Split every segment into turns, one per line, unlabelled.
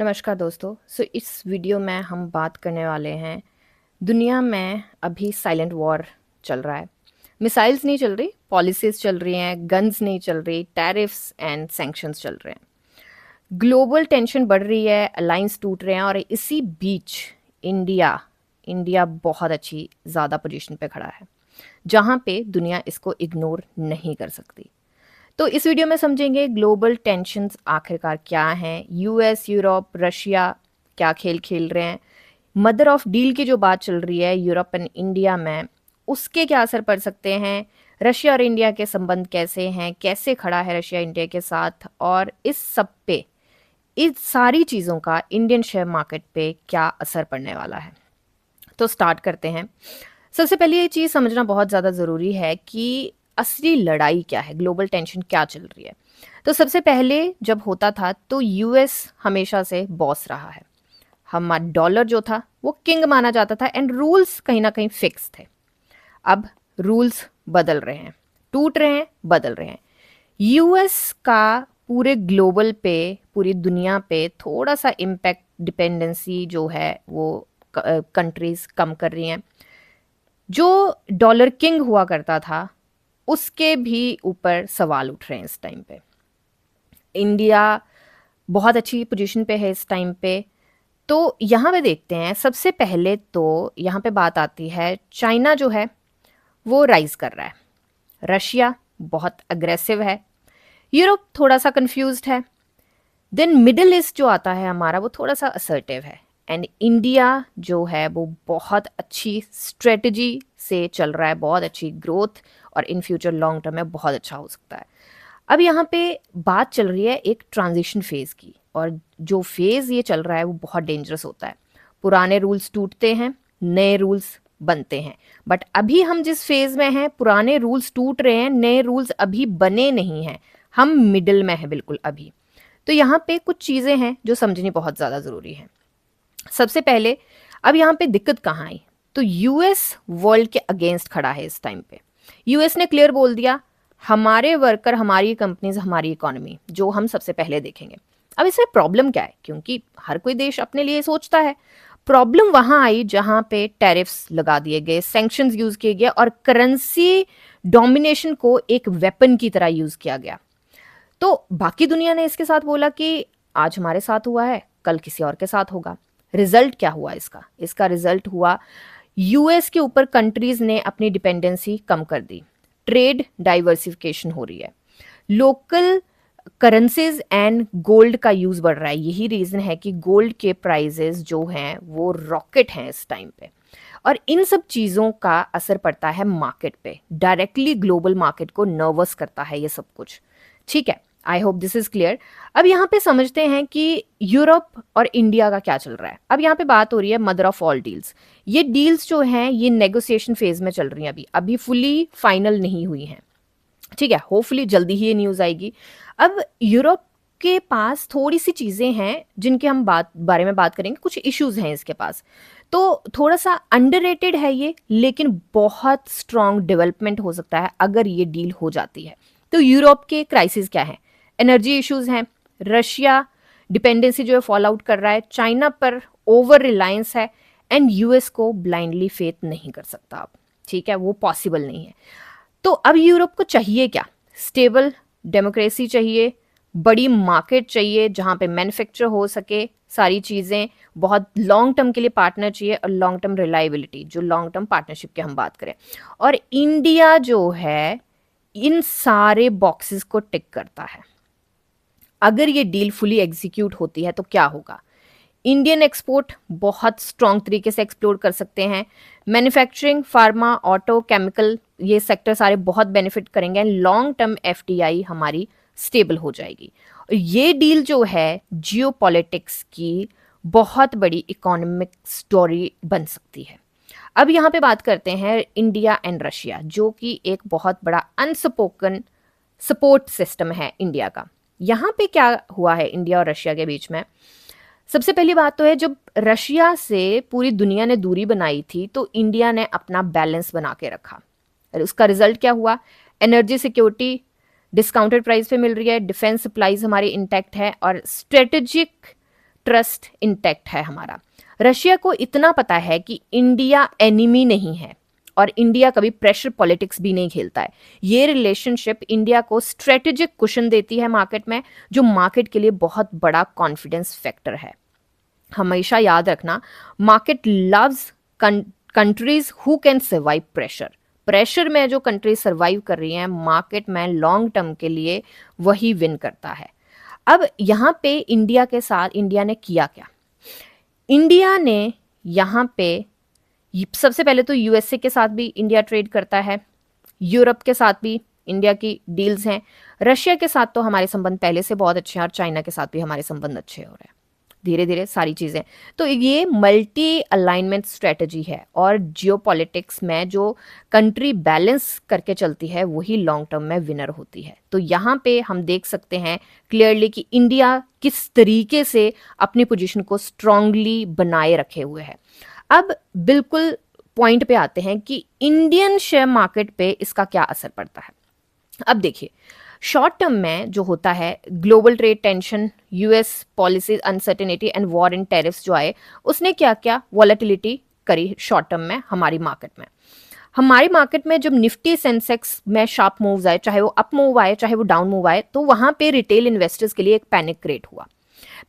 नमस्कार दोस्तों। इस वीडियो में हम बात करने वाले हैं, दुनिया में अभी साइलेंट वॉर चल रहा है। मिसाइल्स नहीं चल रही, पॉलिसीज चल रही हैं, गन्स नहीं चल रही, टैरिफ्स एंड सैंक्शंस चल रहे हैं। ग्लोबल टेंशन बढ़ रही है, अलायंस टूट रहे हैं और इसी बीच इंडिया इंडिया बहुत अच्छी ज़्यादा पोजीशन पे खड़ा है, जहाँ पे दुनिया इसको इग्नोर नहीं कर सकती। तो इस वीडियो में समझेंगे ग्लोबल टेंशन्स आखिरकार क्या हैं, यूएस, यूरोप, रशिया क्या खेल खेल रहे हैं, मदर ऑफ डील की जो बात चल रही है यूरोप एंड इंडिया में, उसके क्या असर पड़ सकते हैं, रशिया और इंडिया के संबंध कैसे हैं, कैसे खड़ा है रशिया इंडिया के साथ, और इस सब पे, इस सारी चीज़ों का इंडियन शेयर मार्केट पे क्या असर पड़ने वाला है। तो स्टार्ट करते हैं। सबसे पहले ये चीज़ समझना बहुत ज़्यादा ज़रूरी है कि असली लड़ाई क्या है, ग्लोबल टेंशन क्या चल रही है। तो सबसे पहले जब होता था तो यूएस हमेशा से बॉस रहा है। हमारा डॉलर जो था वो किंग माना जाता था एंड रूल्स कहीं ना कहीं फिक्स थे। अब रूल्स बदल रहे हैं, टूट रहे हैं, बदल रहे हैं। यूएस का पूरे ग्लोबल पे, पूरी दुनिया पे थोड़ा सा इम्पैक्ट, डिपेंडेंसी जो है वो कंट्रीज कम कर रही हैं। जो डॉलर किंग हुआ करता था उसके भी ऊपर सवाल उठ रहे हैं इस टाइम पे। इंडिया बहुत अच्छी पोजीशन पे है इस टाइम पे। तो यहाँ पे देखते हैं, सबसे पहले तो यहाँ पे बात आती है, चाइना जो है वो राइज कर रहा है, रशिया बहुत अग्रेसिव है, यूरोप थोड़ा सा कंफ्यूज्ड है, देन मिडिल ईस्ट जो आता है हमारा वो थोड़ा सा असर्टिव है, एंड इंडिया जो है वो बहुत अच्छी स्ट्रेटजी से चल रहा है, बहुत अच्छी ग्रोथ, और इन फ्यूचर लॉन्ग टर्म में बहुत अच्छा हो सकता है। अब यहाँ पे बात चल रही है एक ट्रांजिशन फेज की, और जो फेज ये चल रहा है वो बहुत डेंजरस होता है। पुराने रूल्स टूटते हैं, नए रूल्स बनते हैं। बट अभी हम जिस फेज में हैं, पुराने रूल्स टूट रहे हैं, नए रूल्स अभी बने नहीं हैं, हम मिडिल में हैं बिल्कुल अभी। तो यहाँ पे कुछ चीज़ें हैं जो समझनी बहुत ज़्यादा ज़रूरी है। सबसे पहले, अब यहाँ पे दिक्कत कहाँ आई, तो यूएस वर्ल्ड के अगेंस्ट खड़ा है इस टाइम पे। यूएस ने क्लियर बोल दिया, हमारे वर्कर, हमारी कंपनीज, हमारी इकोनॉमी जो हम सबसे पहले देखेंगे। अब इसमें प्रॉब्लम क्या है, क्योंकि हर कोई देश अपने लिए सोचता है। प्रॉब्लम वहां आई जहां पे टैरिफ्स लगा दिए गए, सैंक्शंस यूज किए गए, और करेंसी डोमिनेशन को एक वेपन की तरह यूज किया गया। तो बाकी दुनिया ने इसके साथ बोला कि आज हमारे साथ हुआ है, कल किसी और के साथ होगा। रिजल्ट क्या हुआ इसका, इसका रिजल्ट हुआ यूएस के ऊपर कंट्रीज ने अपनी डिपेंडेंसी कम कर दी, ट्रेड डाइवर्सिफिकेशन हो रही है, लोकल करेंसीज एंड गोल्ड का यूज बढ़ रहा है। यही रीजन है कि गोल्ड के प्राइजेस जो हैं वो रॉकेट हैं इस टाइम पे, और इन सब चीज़ों का असर पड़ता है मार्केट पे, डायरेक्टली ग्लोबल मार्केट को नर्वस करता है ये सब कुछ। ठीक है, I hope this is clear. अब यहाँ पे समझते हैं कि यूरोप और इंडिया का क्या चल रहा है। अब यहाँ पे बात हो रही है मदर ऑफ ऑल डील्स। ये डील्स जो हैं ये नेगोशिएशन फेज में चल रही हैं, अभी अभी फुली फाइनल नहीं हुई हैं। ठीक है, होपफुली जल्दी ही ये न्यूज़ आएगी। अब यूरोप के पास थोड़ी सी चीज़ें हैं जिनके हम बारे में बात करेंगे, कुछ इश्यूज हैं इसके पास। तो थोड़ा सा अंडररेटेड है ये, लेकिन बहुत स्ट्रॉन्ग डेवलपमेंट हो सकता है अगर ये डील हो जाती है। तो यूरोप के क्राइसिस क्या है, एनर्जी इश्यूज हैं, रशिया डिपेंडेंसी जो है फॉल आउट कर रहा है, चाइना पर ओवर रिलायंस है, एंड यूएस को ब्लाइंडली फेथ नहीं कर सकता आप। ठीक है, वो पॉसिबल नहीं है। तो अब यूरोप को चाहिए क्या, स्टेबल डेमोक्रेसी चाहिए, बड़ी मार्केट चाहिए जहां पे मैन्युफैक्चर हो सके सारी चीज़ें, बहुत लॉन्ग टर्म के लिए पार्टनर चाहिए, और लॉन्ग टर्म रिलायबिलिटी, जो लॉन्ग टर्म पार्टनरशिप के हम बात करें। और इंडिया जो है इन सारे बॉक्सेस को टिक करता है। अगर ये डील फुली एग्जीक्यूट होती है तो क्या होगा, इंडियन एक्सपोर्ट बहुत स्ट्रॉन्ग तरीके से एक्सप्लोर कर सकते हैं, मैन्युफैक्चरिंग, फार्मा, ऑटो, केमिकल, ये सेक्टर सारे बहुत बेनिफिट करेंगे, लॉन्ग टर्म एफडीआई हमारी स्टेबल हो जाएगी। और ये डील जो है जियोपॉलिटिक्स की बहुत बड़ी इकोनॉमिक स्टोरी बन सकती है। अब यहाँ पे बात करते हैं इंडिया एंड रशिया, जो कि एक बहुत बड़ा अनस्पोकन सपोर्ट सिस्टम है इंडिया का। यहाँ पे क्या हुआ है इंडिया और रशिया के बीच में, सबसे पहली बात तो है, जब रशिया से पूरी दुनिया ने दूरी बनाई थी तो इंडिया ने अपना बैलेंस बना के रखा। उसका रिजल्ट क्या हुआ, एनर्जी सिक्योरिटी डिस्काउंटेड प्राइस पे मिल रही है, डिफेंस सप्लाईज हमारी इंटैक्ट है, और स्ट्रेटेजिक ट्रस्ट इंटैक्ट है हमारा। रशिया को इतना पता है कि इंडिया एनिमी नहीं है और इंडिया कभी प्रेशर पॉलिटिक्स भी नहीं खेलता है। ये रिलेशनशिप इंडिया को स्ट्रेटेजिक कुशन देती है मार्केट में, जो मार्केट के लिए बहुत बड़ा कॉन्फिडेंस फैक्टर है। हमेशा याद रखना, market loves countries who can survive pressure. Pressure में जो कंट्री सर्वाइव कर रही हैं मार्केट में लॉन्ग टर्म के लिए, वही विन करता है। अब यहाँ पे इंडिया के साथ इंडिया ने किया क्या? इंडिया ने यहाँ पे सबसे पहले तो यूएसए के साथ भी इंडिया ट्रेड करता है, यूरोप के साथ भी इंडिया की डील्स हैं, रशिया के साथ तो हमारे संबंध पहले से बहुत अच्छे हैं और चाइना के साथ भी हमारे संबंध अच्छे हो रहे हैं धीरे धीरे सारी चीजें। तो ये मल्टी अलाइनमेंट स्ट्रेटजी है और जियोपॉलिटिक्स में जो कंट्री बैलेंस करके चलती है वही लॉन्ग टर्म में विनर होती है। तो यहाँ पे हम देख सकते हैं क्लियरली कि इंडिया किस तरीके से अपनी पोजीशन को स्ट्रांगली बनाए रखे हुए है। अब बिल्कुल पॉइंट पे आते हैं कि इंडियन शेयर मार्केट पे इसका क्या असर पड़ता है। अब देखिए, शॉर्ट टर्म में जो होता है global trade tension, US policies uncertainty and war and tariffs जो आए, उसने क्या क्या वॉलेटिलिटी करी शॉर्ट टर्म में हमारी मार्केट में। हमारी मार्केट में जब निफ्टी सेंसेक्स में शार्प मूव्स आए, चाहे वो अप मूव आए चाहे वो डाउन मूव आए, तो वहां पे रिटेल इन्वेस्टर्स के लिए एक पैनिक क्रिएट हुआ।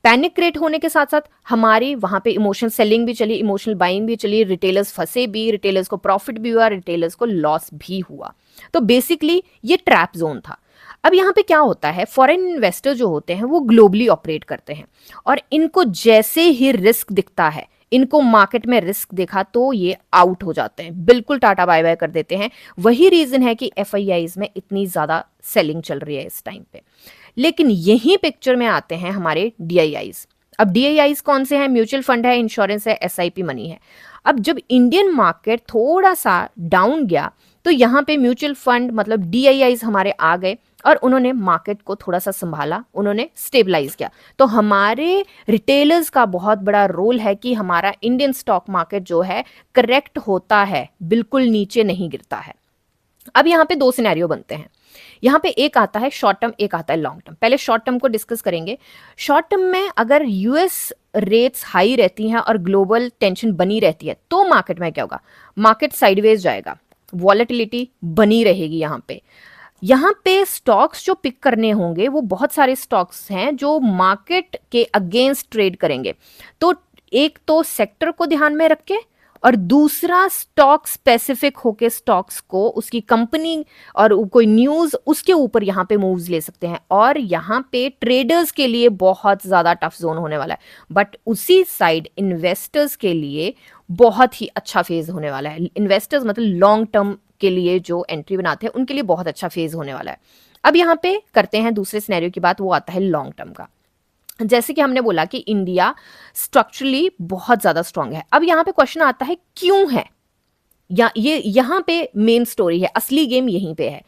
पैनिक क्रिएट होने के साथ साथ हमारी वहां पे इमोशनल सेलिंग भी चली, इमोशनल बाइंग भी चली, रिटेलर्स फंसे भी, रिटेलर्स को प्रॉफिट भी हुआ, रिटेलर्स को लॉस भी हुआ। तो बेसिकली ये ट्रैप जोन था। अब यहाँ पे क्या होता है, फॉरेन इन्वेस्टर जो होते हैं वो ग्लोबली ऑपरेट करते हैं और इनको जैसे ही रिस्क दिखता है, इनको मार्केट में रिस्क दिखा तो ये आउट हो जाते हैं, बिल्कुल टाटा बाय बाय कर देते हैं। वही रीजन है कि एफआईआईज में इतनी ज्यादा सेलिंग चल रही है इस टाइम पे। लेकिन यही पिक्चर में आते हैं हमारे डीआईआईज। अब डीआईआईज कौन से हैं? म्यूचुअल फंड है, इंश्योरेंस है, एसआईपी मनी है। अब जब इंडियन मार्केट थोड़ा सा डाउन गया तो यहाँ पे म्यूचुअल फंड मतलब डीआईआईज हमारे आ गए और उन्होंने मार्केट को थोड़ा सा संभाला, उन्होंने स्टेबलाइज किया। तो हमारे रिटेलर्स का बहुत बड़ा रोल है कि हमारा इंडियन स्टॉक मार्केट जो है करेक्ट होता है, बिल्कुल नीचे नहीं गिरता है। अब यहाँ पे दो सिनेरियो बनते हैं। यहाँ पे एक आता है शॉर्ट टर्म, एक आता है लॉन्ग टर्म। पहले शॉर्ट टर्म को डिस्कस करेंगे। शॉर्ट टर्म में अगर यूएस रेट्स हाई रहती हैं और ग्लोबल टेंशन बनी रहती है तो मार्केट में क्या होगा? मार्केट साइडवेज जाएगा, वॉलेटिलिटी बनी रहेगी। यहाँ पे स्टॉक्स जो पिक करने होंगे वो बहुत सारे स्टॉक्स हैं जो मार्केट के अगेंस्ट ट्रेड करेंगे। तो एक तो सेक्टर को ध्यान में रख के और दूसरा स्टॉक स्पेसिफिक होके स्टॉक्स को, उसकी कंपनी और कोई न्यूज, उसके ऊपर यहाँ पे मूव्स ले सकते हैं। और यहाँ पे ट्रेडर्स के लिए बहुत ज्यादा टफ जोन होने वाला है, बट उसी साइड इन्वेस्टर्स के लिए बहुत ही अच्छा फेज होने वाला है। इन्वेस्टर्स मतलब लॉन्ग टर्म के लिए जो एंट्री बनाते हैं उनके लिए बहुत अच्छा फेज होने वाला है। अब यहाँ पे करते हैं दूसरे सिनेरियो की बात, वो आता है लॉन्ग टर्म का। जैसे कि हमने बोला कि इंडिया स्ट्रक्चरली बहुत ज्यादा स्ट्रांग है। अब यहाँ पे क्वेश्चन आता है क्यों है, या ये यहाँ पे मेन स्टोरी है, असली गेम यहीं पे है।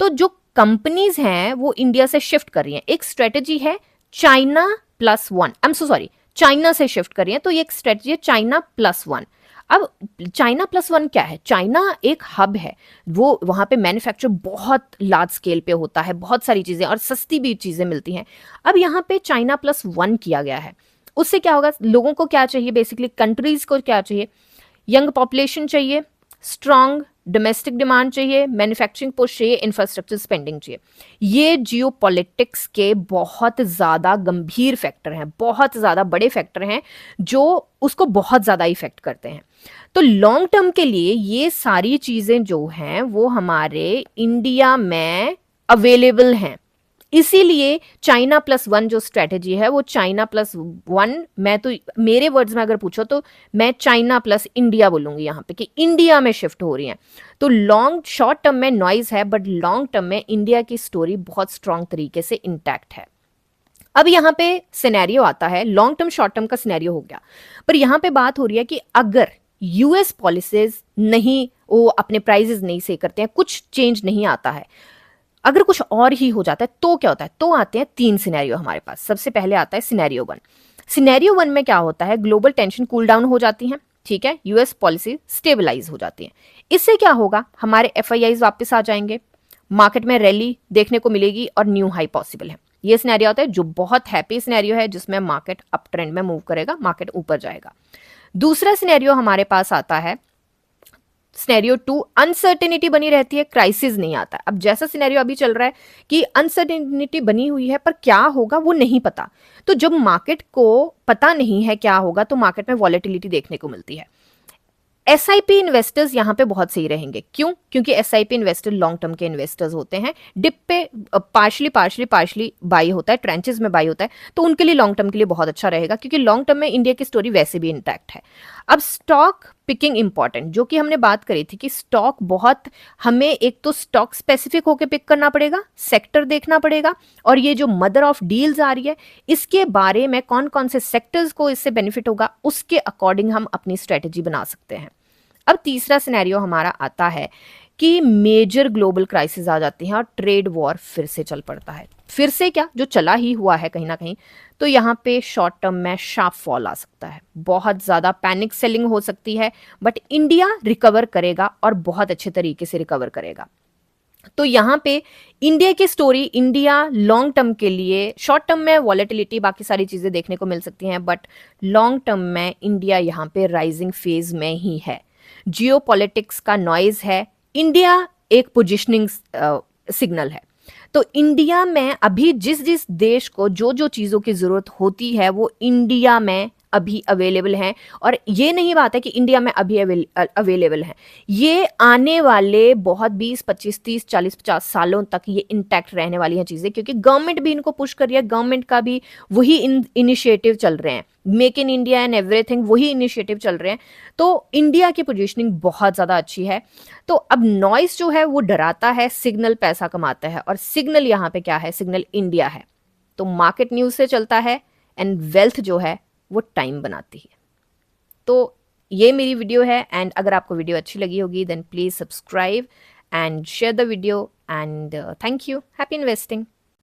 तो जो कंपनीज हैं वो इंडिया से शिफ्ट कर रही हैं। एक स्ट्रेटेजी है China plus one, I am so sorry, China से शिफ्ट कर रही हैं, तो ये एक स्ट्रेटेजी है चाइना प्लस वन। अब चाइना प्लस वन क्या है? चाइना एक हब है, वो वहां पे मैन्युफैक्चर बहुत लार्ज स्केल पे होता है, बहुत सारी चीजें और सस्ती भी चीजें मिलती हैं। अब यहाँ पे चाइना प्लस वन किया गया है, उससे क्या होगा? लोगों को क्या चाहिए? बेसिकली कंट्रीज को क्या चाहिए? यंग पॉपुलेशन चाहिए, स्ट्रांग डोमेस्टिक डिमांड चाहिए, मैन्युफैक्चरिंग पुश चाहिए, इंफ्रास्ट्रक्चर स्पेंडिंग चाहिए। ये जियोपॉलिटिक्स के बहुत ज्यादा गंभीर फैक्टर हैं, बहुत ज्यादा बड़े फैक्टर हैं जो उसको बहुत ज्यादा इफेक्ट करते हैं। तो लॉन्ग टर्म के लिए ये सारी चीजें जो हैं वो हमारे इंडिया में अवेलेबल हैं। इसीलिए चाइना प्लस वन जो स्ट्रेटेजी है वो चाइना प्लस वन, मैं तो मेरे वर्ड्स में अगर पूछो तो मैं चाइना प्लस इंडिया बोलूंगी यहाँ पे, कि इंडिया में शिफ्ट हो रही है। तो लॉन्ग शॉर्ट टर्म में नॉइज है, बट लॉन्ग टर्म में इंडिया की स्टोरी बहुत स्ट्रांग तरीके से इंटैक्ट है। अब यहाँ पे सिनेरियो आता है, लॉन्ग टर्म शॉर्ट टर्म का सिनेरियो हो गया, पर यहाँ पे बात हो रही है कि अगर यूएस पॉलिसीज नहीं, वो अपने प्राइजेस नहीं से करते हैं, कुछ चेंज नहीं आता है, अगर कुछ और ही हो जाता है तो क्या होता है? तो आते हैं तीन सिनेरियो हमारे पास। सबसे पहले आता है सिनेरियो वन। सिनेरियो वन में क्या होता है? ग्लोबल टेंशन कूल डाउन हो जाती है, ठीक है, यूएस पॉलिसी स्टेबलाइज हो जाती है। इससे क्या होगा? हमारे एफआईआईज वापस आ जाएंगे, मार्केट में रैली देखने को मिलेगी और न्यू हाई पॉसिबल है। ये सिनेरियो होता है जो बहुत हैप्पी सिनेरियो है, जिसमें मार्केट अप ट्रेंड में मूव करेगा, मार्केट ऊपर जाएगा। दूसरा सिनेरियो हमारे पास आता है सिनेरियो 2, अनसर्टेनिटी बनी रहती है, क्राइसिस नहीं आता। अब जैसा सिनेरियो अभी चल रहा है कि अनसर्टेनिटी बनी हुई है पर क्या होगा वो नहीं पता, तो जब मार्केट को पता नहीं है क्या होगा तो मार्केट में वॉलेटिलिटी देखने को मिलती है। एसआईपी इन्वेस्टर्स यहाँ पे बहुत सही रहेंगे। क्यों? क्योंकि एसआईपी इन्वेस्टर लॉन्ग टर्म के इन्वेस्टर्स होते हैं। डिप पे पार्शली बाई होता है, ट्रेंचेस में बाई होता है, तो उनके लिए लॉन्ग टर्म के लिए बहुत अच्छा रहेगा, क्योंकि लॉन्ग टर्म में इंडिया की स्टोरी वैसे भी इंटैक्ट है। अब स्टॉक पिकिंग इंपॉर्टेंट, जो कि हमने बात करी थी कि स्टॉक बहुत, हमें एक तो स्टॉक स्पेसिफिक होकर पिक करना पड़ेगा, सेक्टर देखना पड़ेगा, और ये जो मदर ऑफ डील्स आ रही है इसके बारे में कौन कौन से सेक्टर्स को इससे बेनिफिट होगा उसके अकॉर्डिंग हम अपनी स्ट्रेटेजी बना सकते हैं। अब तीसरा सिनेरियो हमारा आता है कि मेजर ग्लोबल क्राइसिस आ जाती हैं और ट्रेड वॉर फिर से चल पड़ता है। फिर से क्या, जो चला ही हुआ है कहीं ना कहीं, तो यहाँ पे शॉर्ट टर्म में शार्प फॉल आ सकता है, बहुत ज़्यादा पैनिक सेलिंग हो सकती है, बट इंडिया रिकवर करेगा और बहुत अच्छे तरीके से रिकवर करेगा। तो यहाँ पे इंडिया की स्टोरी, इंडिया लॉन्ग टर्म के लिए, शॉर्ट टर्म में वॉलेटिलिटी बाकी सारी चीज़ें देखने को मिल सकती हैं, बट लॉन्ग टर्म में इंडिया यहाँ पे राइजिंग फेज में ही है। जियोपॉलिटिक्स का नॉइज है, इंडिया एक पोजिशनिंग सिग्नल है। तो इंडिया में अभी जिस जिस देश को जो जो चीज़ों की ज़रूरत होती है वो इंडिया में अभी अवेलेबल हैं, और ये नहीं बात है कि इंडिया में अभी अवेलेबल हैं, ये आने वाले बहुत 20, 25, 30, 40, 50 सालों तक ये इंटैक्ट रहने वाली हैं चीज़ें, क्योंकि गवर्नमेंट भी इनको पुश कर रही है, गवर्नमेंट का भी वही इनिशिएटिव चल रहे हैं, make in India and everything, वही इनिशिएटिव चल रहे हैं। तो इंडिया की पोजीशनिंग बहुत ज़्यादा अच्छी है। तो अब नॉइस जो है वो डराता है, सिग्नल पैसा कमाता है, और सिग्नल यहाँ पे क्या है, सिग्नल इंडिया है। तो मार्केट न्यूज़ से चलता है, एंड वेल्थ जो है वो टाइम बनाती है। तो ये मेरी वीडियो है, एंड अगर आपको वीडियो अच्छी लगी होगी then please subscribe and share the video, and thank you, happy investing.